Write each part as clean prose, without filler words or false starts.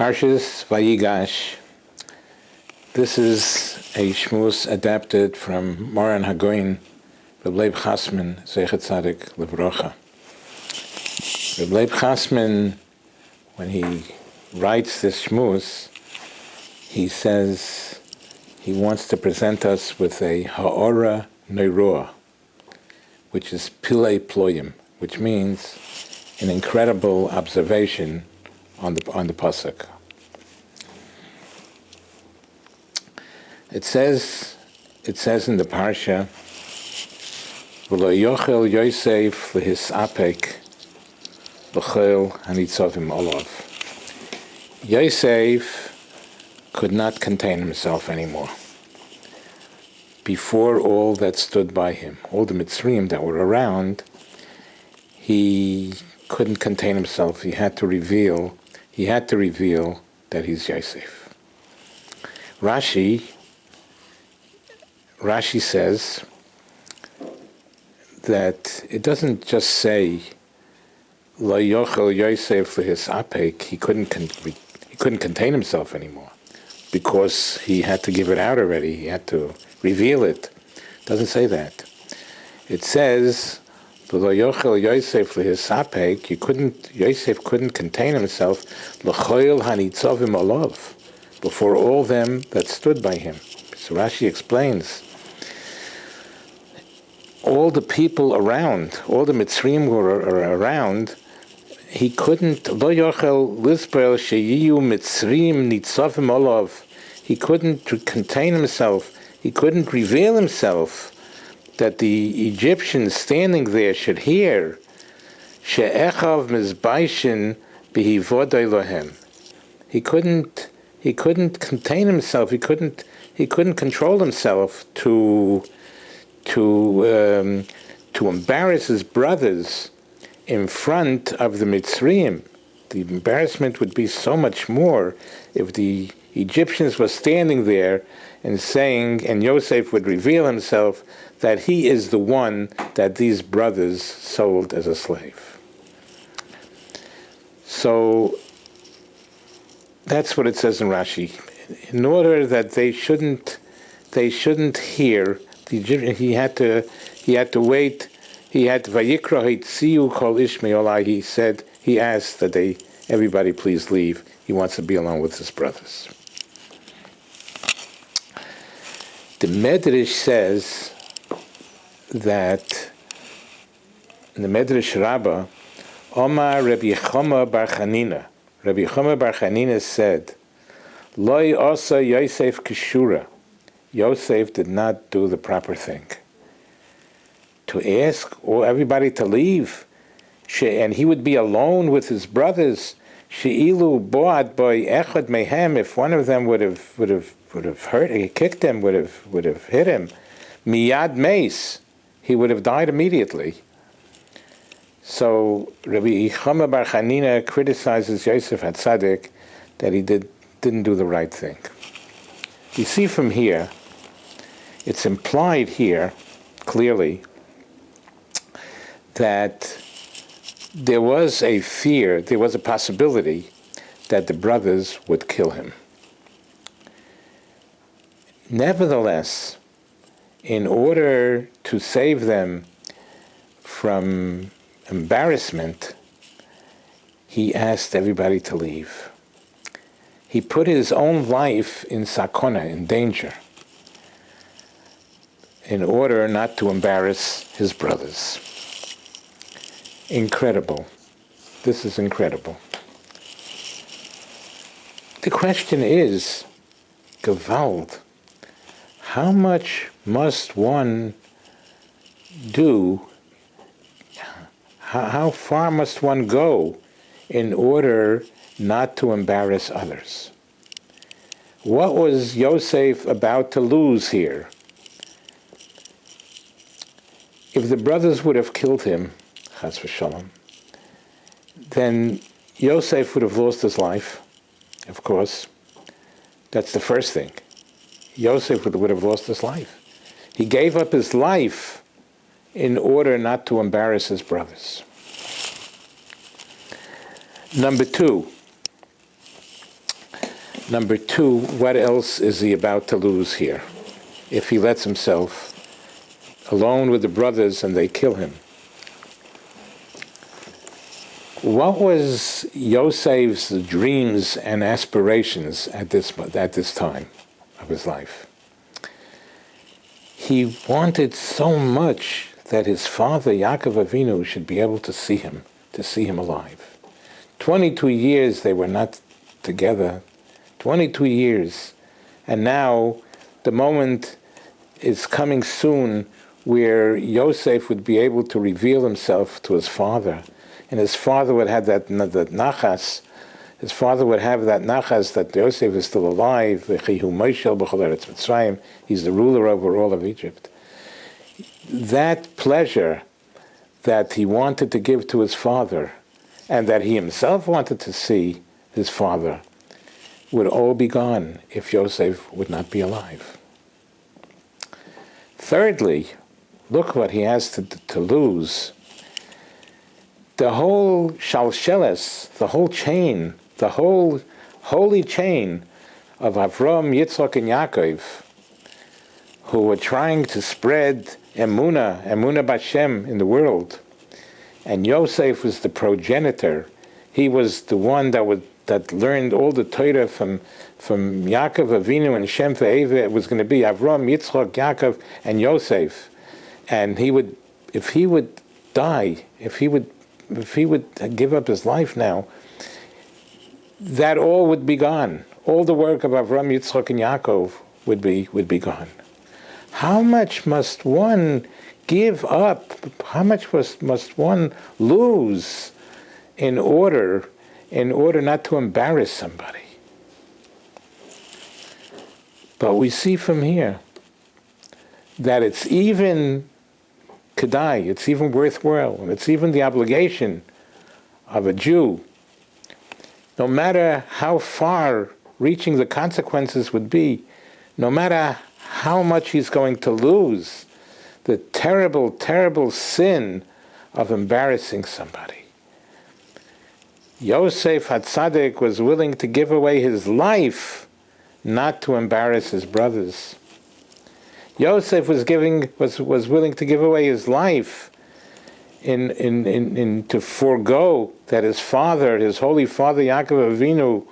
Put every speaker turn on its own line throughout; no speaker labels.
Parshas Vayigash. This is a shmuz adapted from Moran Hagoyin, Reb Leib Chasman, Zeichet Tzadik Livrocha. Reb Leib Chasman, when he writes this shmuz, he says he wants to present us with a ha'ora neroa, which is pilei ployim, which means an incredible observation on the pasuk. It says in the parsha, "V'lo yochel Yosef lehisapek b'chol hanitzavim olav." Yosef could not contain himself anymore before all that stood by him, all the Mitzrayim that were around. He couldn't contain himself. He had to reveal that he's Yosef. Rashi says that it doesn't just say Lo yochel Yosef lehisapek. He couldn't contain himself anymore because he had to give it out already. He had to reveal it. It doesn't say that. It says Lo yochel Yosef lehisapek. Yosef couldn't contain himself l'choil hanitzavim olav, before all them that stood by him. So Rashi explains, all the people around, all the Mitzrayim were around, he couldn't, Lo yochel lisbel sheyiyu Mitzrayim nitzavim olav. He couldn't contain himself. He couldn't reveal himself that the Egyptians standing there should hear she'echav mizbaishin bihivodai lohem. He couldn't contain himself. He couldn't control himself to embarrass his brothers in front of the Mitzrayim. The embarrassment would be so much more if the Egyptians were standing there and saying, and Yosef would reveal himself that he is the one that these brothers sold as a slave. So that's what it says in Rashi. In order that they shouldn't hear the Egyptian, he had to wait. He had Vayikra hitziu kol ish me'olai. He asked that everybody please leave. He wants to be alone with his brothers. The Medrash says that in the Medrash Rabbah, Omar Rabbi Choma bar Chanina. Rabbi Choma bar Chanina said, Loi osa Yosef kishura. Yosef did not do the proper thing. To ask everybody to leave, and he would be alone with his brothers. She'ilu boad boy echad mehem. If one of them would have hurt, he kicked him, would have hit him. Miyad meis, he would have died immediately. So Rabbi Chama bar Chanina criticizes Yosef HaTzadik that he didn't do the right thing. You see from here, it's implied here clearly that there was a fear, there was a possibility that the brothers would kill him. Nevertheless, in order to save them from embarrassment, he asked everybody to leave. He put his own life in sakona, in danger, in order not to embarrass his brothers. Incredible. This is incredible. The question is, Gewalt, how much must one do, how far must one go in order not to embarrass others? What was Yosef about to lose here? If the brothers would have killed him, Chas v'shalom, then Yosef would have lost his life, of course. That's the first thing. Yosef would have lost his life. He gave up his life in order not to embarrass his brothers. Number two, Number two, what else is he about to lose here if he lets himself alone with the brothers and they kill him? What was Yosef's dreams and aspirations at this time of his life? He wanted so much that his father, Yaakov Avinu, should be able to see him alive. 22 years they were not together, 22 years. And now the moment is coming soon where Yosef would be able to reveal himself to his father. And his father would have that nachas. His father would have that nachas that Yosef is still alive. He's the ruler over all of Egypt. That pleasure that he wanted to give to his father, and that he himself wanted to see his father, would all be gone if Yosef would not be alive. Thirdly, look what he has to lose. The whole shalsheles, the whole chain, the whole holy chain of Avram, Yitzchak, and Yaakov, who were trying to spread Emunah B'Shem in the world. And Yosef was the progenitor. He was the one that learned all the Torah from Yaakov Avinu and Shem Ve'eva. It was going to be Avram, Yitzchak, Yaakov, and Yosef. And if he would die, if he would give up his life now, that all would be gone. All the work of Avram, Yitzchak, and Yaakov would be gone. How much must one give up? How much must one lose in order not to embarrass somebody? But we see from here that it's even kedai, it's even worthwhile, and it's even the obligation of a Jew, no matter how far-reaching the consequences would be, no matter how much he's going to lose, the terrible, terrible sin of embarrassing somebody. Yosef HaTzadik was willing to give away his life not to embarrass his brothers. Yosef was willing to give away his life to forego that his father, his holy father Yaakov Avinu,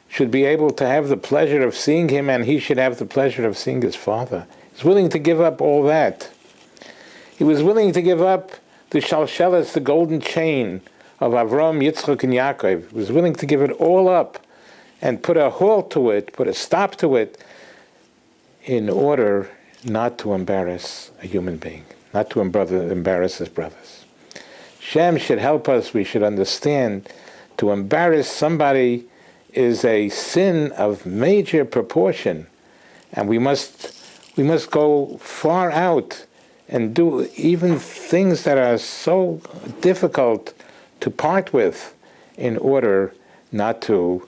should be able to have the pleasure of seeing him, and he should have the pleasure of seeing his father. He's willing to give up all that. He was willing to give up the shalsheles, the golden chain of Avram, Yitzchak, and Yaakov. He was willing to give it all up and put a halt to it, put a stop to it, in order not to embarrass a human being, not to embarrass his brothers. Shem should help us. We should understand to embarrass somebody is a sin of major proportion, and we must go far out and do even things that are so difficult to part with in order not to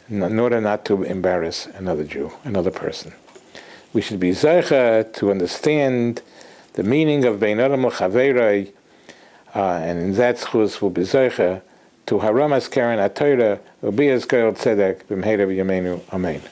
embarrass another Jew, another person. We should be zeicha to understand the meaning of Bein Adam L'Chaveroi, and in that schus will be zeicha to haramas keren HaTorah, u'bias goyel tzedek b'mheira v'yameinu. Amen.